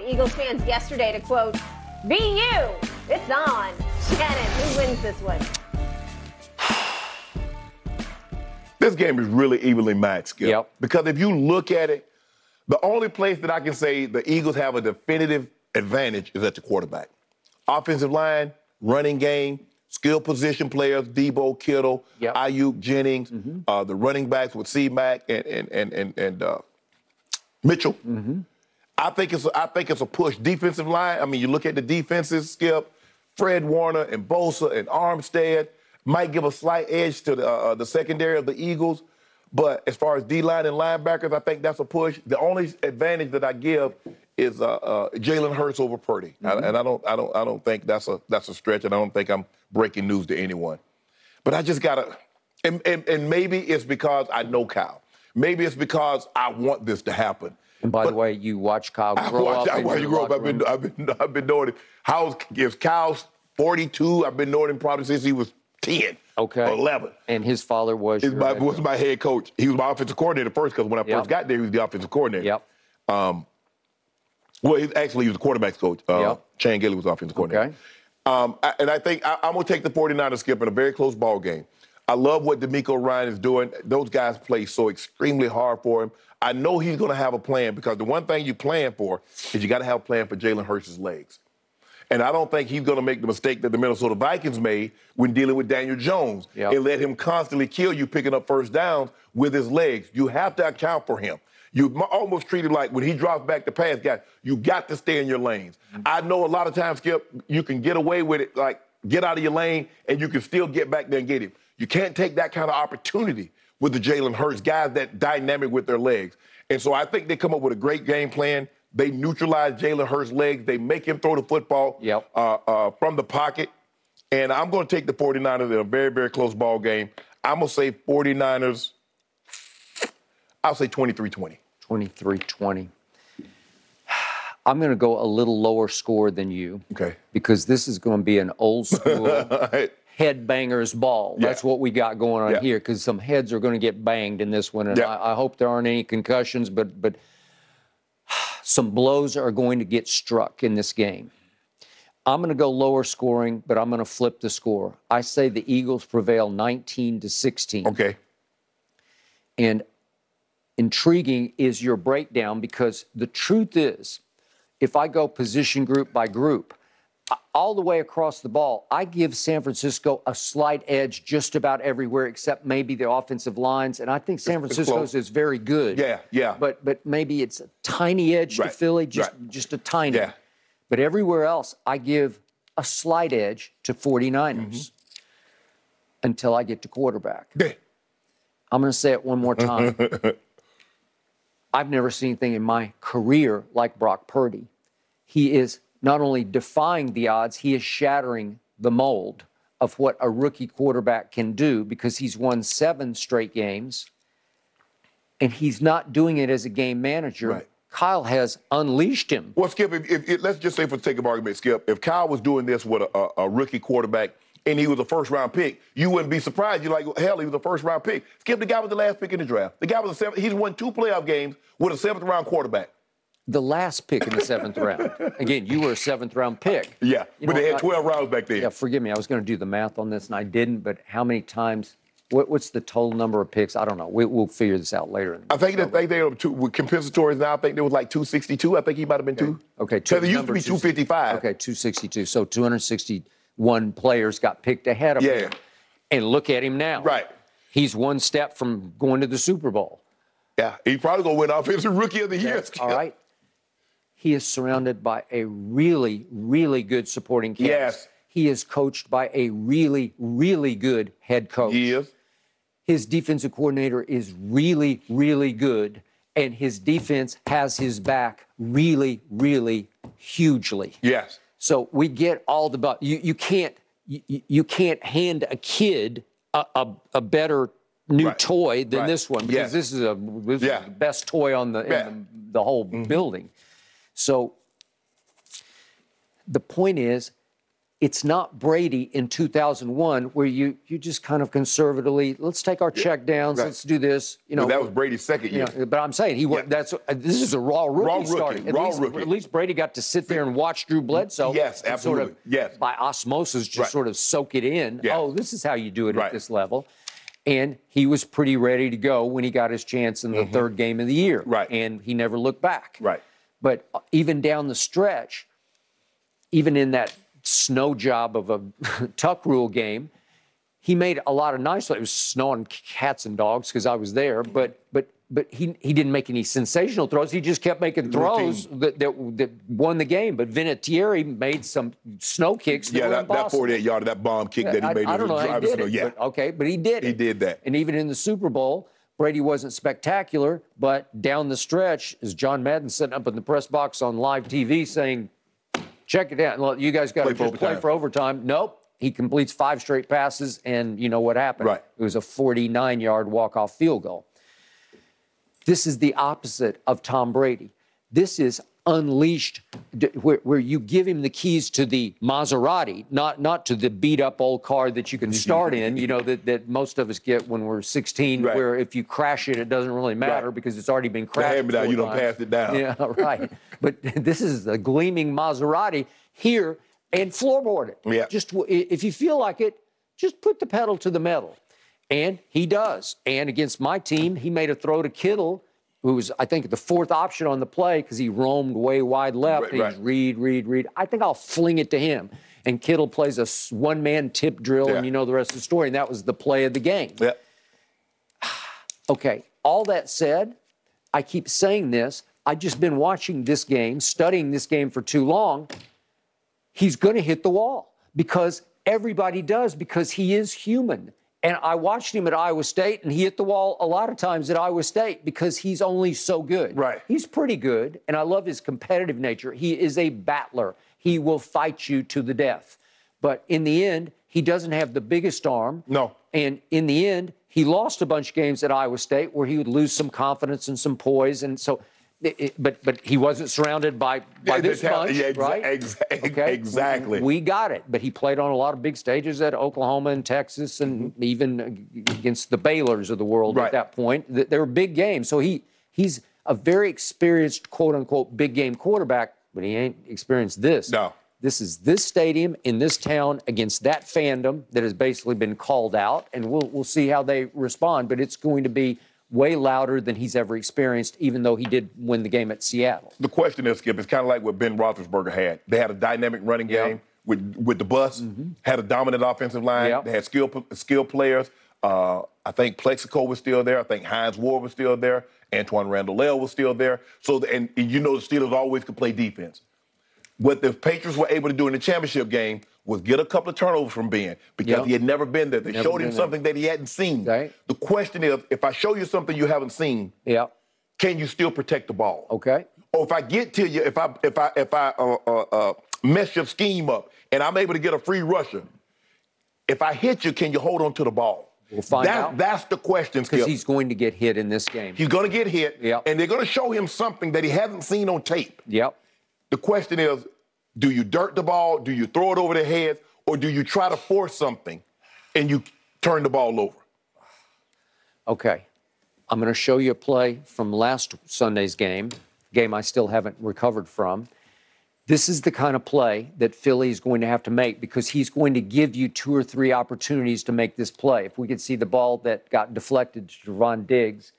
Eagles fans yesterday to quote, "Be you, it's on." Shannon, who wins this one? This game is really evenly matched, Skip. Yep. Because if you look at it, the only place that I can say the Eagles have a definitive advantage is at the quarterback. Offensive line, running game, skill position players, Debo, Kittle, Ayuk, Jennings, the running backs with C-Mac and Mitchell. Mm-hmm. I think it's a push. Defensive line, I mean, you look at the defenses, Skip, Fred Warner and Bosa and Armstead might give a slight edge to the secondary of the Eagles. But as far as D-line and linebackers, I think that's a push. The only advantage that I give is Jalen Hurts over Purdy. Mm-hmm. And I don't think that's a stretch, and I don't think I'm breaking news to anyone. But I just gotta, and maybe it's because I know Kyle. Maybe it's because I want this to happen. And by the way, you watch Kyle grow up. I watch you grow up. I've been knowing him. If Kyle's 42, I've been knowing him probably since he was 10 or 11. And his father was my head coach. He was my offensive coordinator first, because when I first got there, he was the offensive coordinator. Yep. Well, he was the quarterback's coach. Chan Gilly was the offensive coordinator. Okay. And I think I'm going to take the 49ers, Skip, in a very close ball game. I love what DeMeco Ryan is doing. Those guys play so extremely hard for him. I know he's going to have a plan, because the one thing you plan for is you got to have a plan for Jalen Hurts' legs. And I don't think he's going to make the mistake that the Minnesota Vikings made when dealing with Daniel Jones and let him constantly kill you picking up first downs with his legs. You have to account for him. You almost treat it like when he drops back to pass, guys, you got to stay in your lanes. I know a lot of times, Skip, you can get away with it, like get out of your lane, and you can still get back there and get him. You can't take that kind of opportunity with the Jalen Hurts, guys that dynamic with their legs. And so I think they come up with a great game plan. They neutralize Jalen Hurts' legs. They make him throw the football from the pocket. And I'm going to take the 49ers in a very, very close ball game. I'm going to say 49ers, I'll say 23-20. 23-20. I'm going to go a little lower score than you. Okay. Because this is going to be an old school headbangers ball. That's what we got going on here, because some heads are going to get banged in this one. And I hope there aren't any concussions, but some blows are going to get struck in this game. I'm going to go lower scoring, but I'm going to flip the score. I say the Eagles prevail 19-16. Okay. And intriguing is your breakdown, because the truth is, if I go position group by group, all the way across the ball, I give San Francisco a slight edge just about everywhere except maybe the offensive lines. And I think San Francisco's is very good. Yeah. But maybe it's a tiny edge to Philly, just a tiny. Yeah. But everywhere else, I give a slight edge to 49ers until I get to quarterback. I'm going to say it one more time. I've never seen anything in my career like Brock Purdy. He is not only defying the odds, he is shattering the mold of what a rookie quarterback can do, because he's won 7 straight games, and he's not doing it as a game manager. Kyle has unleashed him. Well, Skip, if let's just say for the sake of argument, Skip, if Kyle was doing this with a rookie quarterback and he was a first-round pick, you wouldn't be surprised. You're like, hell, he was a first-round pick. Skip, the guy was the last pick in the draft. The guy was he's won 2 playoff games with a 7th-round quarterback. The last pick in the 7th round. Again, you were a 7th-round pick. Yeah, but they had 12 rounds back then. Yeah, forgive me. I was going to do the math on this, and I didn't. But how many times? What's the total number of picks? I don't know. We'll figure this out later. I think they were with compensatories now. I think there was like 262. I think he might have been 2. Okay. Because it used to be 255. Okay, 262. So 261 players got picked ahead of him. And look at him now. Right. He's one step from going to the Super Bowl. Yeah, he's probably going to win Offensive Rookie of the Year. All right. He is surrounded by a really, really good supporting cast. Yes. He is coached by a really, really good head coach. He is. His defensive coordinator is really, really good, and his defense has his back really, really hugely. Yes. So we get all the you can't hand a kid a better new toy than this one, because this is the best toy on in the whole building. So the point is, It's not Brady in 2001 where you just kind of conservatively, let's take our check downs, let's do this. You know, but that was Brady's second year. But I'm saying this is a raw rookie starting. At least Brady got to sit there and watch Drew Bledsoe. Yes, absolutely. Sort of, by osmosis, just sort of soak it in. Yeah. Oh, this is how you do it at this level. And he was pretty ready to go when he got his chance in the third game of the year. Right. And he never looked back. Right. But even down the stretch, even in that snow job of a tuck rule game, he made a lot of nice plays. It was snowing cats and dogs because I was there, but he didn't make any sensational throws. He just kept making throws that won the game. But Vinatieri made some snow kicks that were impossible. That 48-yarder, that bomb kick that he made. I don't know how he did it. But he did it. He did that. And even in the Super Bowl, Brady wasn't spectacular, but down the stretch, is John Madden sitting up in the press box on live TV saying, check it out. Well, you guys got to play for overtime. Nope. He completes 5 straight passes, and you know what happened. Right. It was a 49-yard walk-off field goal. This is the opposite of Tom Brady. This is unleashed, where you give him the keys to the Maserati, not to the beat-up old car that you can start in, you know, that most of us get when we're 16, where if you crash it, it doesn't really matter because it's already been crashed. You don't pass it down. Yeah, right. But this is the gleaming Maserati here, and floorboard it. Yeah. Just if you feel like it, just put the pedal to the metal. And he does. And against my team, he made a throw to Kittle, who was, I think, the 4th option on the play because he roamed way wide left. He's read. I think I'll fling it to him. And Kittle plays a one-man tip drill, and you know the rest of the story. And that was the play of the game. Yeah. Okay, all that said, I keep saying this. I've just been watching this game, studying this game for too long. He's going to hit the wall because everybody does, because he is human. And I watched him at Iowa State, and he hit the wall a lot of times at Iowa State because he's only so good. Right. He's pretty good, and I love his competitive nature. He is a battler. He will fight you to the death. But in the end, he doesn't have the biggest arm. No. And in the end, he lost a bunch of games at Iowa State where he would lose some confidence and some poise. And so, but he wasn't surrounded by this bunch, right? Exactly. We got it. But he played on a lot of big stages at Oklahoma and Texas, and even against the Baylors of the world at that point. They were big games. So he's a very experienced, quote-unquote, big-game quarterback, but he ain't experienced this. No. This is this stadium in this town against that fandom that has basically been called out, and we'll see how they respond. But it's going to be way louder than he's ever experienced, even though he did win the game at Seattle. The question is, Skip, it's kind of like what Ben Roethlisberger had. They had a dynamic running game with the bus, had a dominant offensive line. They had skilled players. I think Plexico was still there. I think Hines Ward was still there. Antoine Randall was still there. So, and you know the Steelers always could play defense. What the Patriots were able to do in the championship game was get a couple of turnovers from Ben because he had never been there. They showed him something that he hadn't seen. Right. The question is, if I show you something you haven't seen, can you still protect the ball? Okay. Or if I get to you, if I mess your scheme up and I'm able to get a free rusher, if I hit you, can you hold on to the ball? We'll find out. That's the question, Skip. Because he's going to get hit in this game. He's going to get hit, and they're going to show him something that he hasn't seen on tape. Yep. The question is, do you dirt the ball, do you throw it over their heads, or do you try to force something and you turn the ball over? Okay. I'm going to show you a play from last Sunday's game I still haven't recovered from. This is the kind of play that Philly is going to have to make because he's going to give you 2 or 3 opportunities to make this play. If we could see the ball that got deflected to Javon Diggs,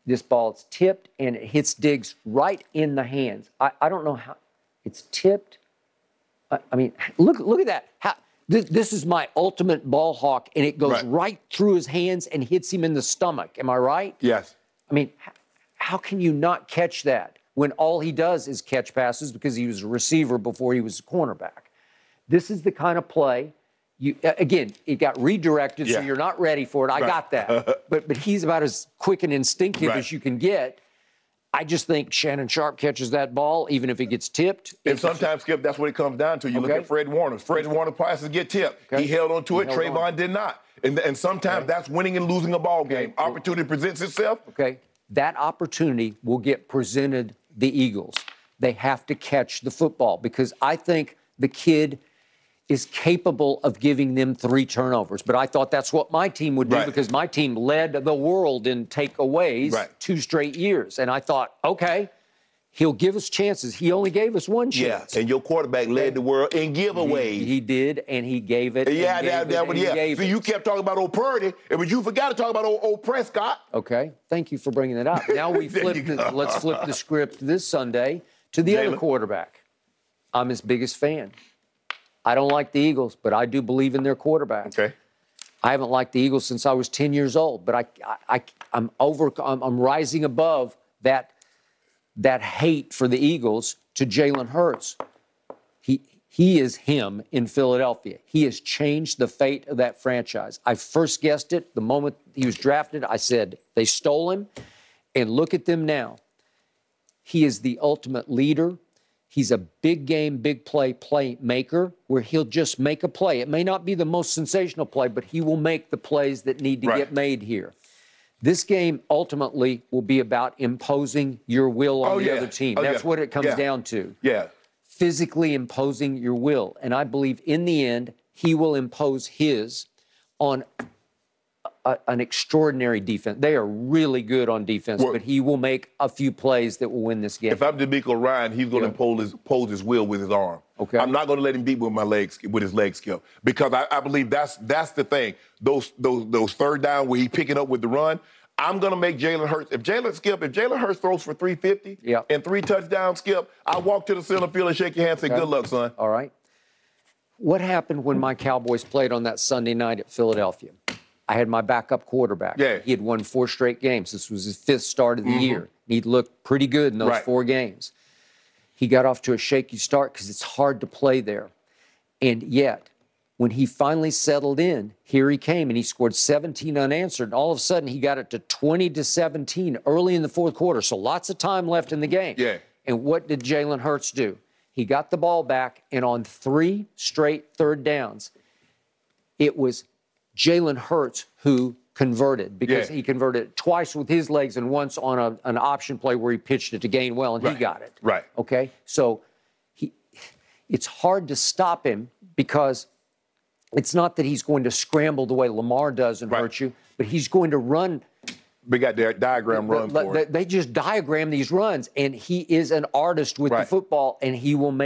this ball is tipped and it hits Diggs right in the hands. I don't know how it's tipped. I mean, look at that. This is my ultimate ball hawk, and it goes right through his hands and hits him in the stomach. Am I right? Yes. I mean, how can you not catch that when all he does is catch passes because he was a receiver before he was a cornerback? This is the kind of play. Again, it got redirected, so you're not ready for it. I got that. but he's about as quick and instinctive as you can get. I just think Shannon Sharpe catches that ball, even if it gets tipped. And sometimes, Skip, that's what it comes down to. You look at Fred Warner. Fred Warner's passes get tipped. He held on to it. Trayvon did not. And sometimes that's winning and losing a ball game. Opportunity presents itself. Okay. That opportunity will get presented the Eagles. They have to catch the football because I think the kid is capable of giving them 3 turnovers. But I thought that's what my team would do because my team led the world in takeaways 2 straight years. And I thought, okay, he'll give us chances. He only gave us 1 chance. Yeah, and your quarterback led the world in giveaways. He did, and he gave it. So you kept talking about old Purdy, but you forgot to talk about old Prescott. Okay, thank you for bringing that up. Now we let's flip the script this Sunday to the other quarterback. I'm his biggest fan. I don't like the Eagles, but I do believe in their quarterback. Okay. I haven't liked the Eagles since I was 10 years old, but I'm rising above that hate for the Eagles to Jalen Hurts. He is him in Philadelphia. He has changed the fate of that franchise. I first guessed it the moment he was drafted. I said, they stole him, and look at them now. He is the ultimate leader. He's a big game, big play maker where he'll just make a play. It may not be the most sensational play, but he will make the plays that need to get made here. This game ultimately will be about imposing your will on the other team. That's what it comes down to. Yeah. Physically imposing your will. And I believe in the end, he will impose his on an extraordinary defense. They are really good on defense, but he will make a few plays that will win this game. If I'm DeMeco Ryan, he's going to impose his will with his arm. Okay. I'm not going to let him beat with his leg skill because I believe that's the thing. Those third down where he's picking up with the run, I'm going to make Jalen Hurts. If Jalen Hurts throws for 350 and 3 touchdowns, Skip, I walk to the center field and shake your hand and say, good luck, son. All right. What happened when my Cowboys played on that Sunday night at Philadelphia? I had my backup quarterback. Yeah. He had won 4 straight games. This was his 5th start of the year. He looked pretty good in those 4 games. He got off to a shaky start because it's hard to play there. And yet, when he finally settled in, here he came, and he scored 17 unanswered. And all of a sudden, he got it to 20-17 early in the 4th quarter, so lots of time left in the game. Yeah. And what did Jalen Hurts do? He got the ball back, and on 3 straight third downs, it was Jalen Hurts who converted because he converted twice with his legs and once on an option play where he pitched it to Gainwell, and he got it. Right. Okay? So it's hard to stop him because it's not that he's going to scramble the way Lamar does and hurt you, but he's going to run. We got their diagram run for it. They just diagram these runs, and he is an artist with the football, and he will make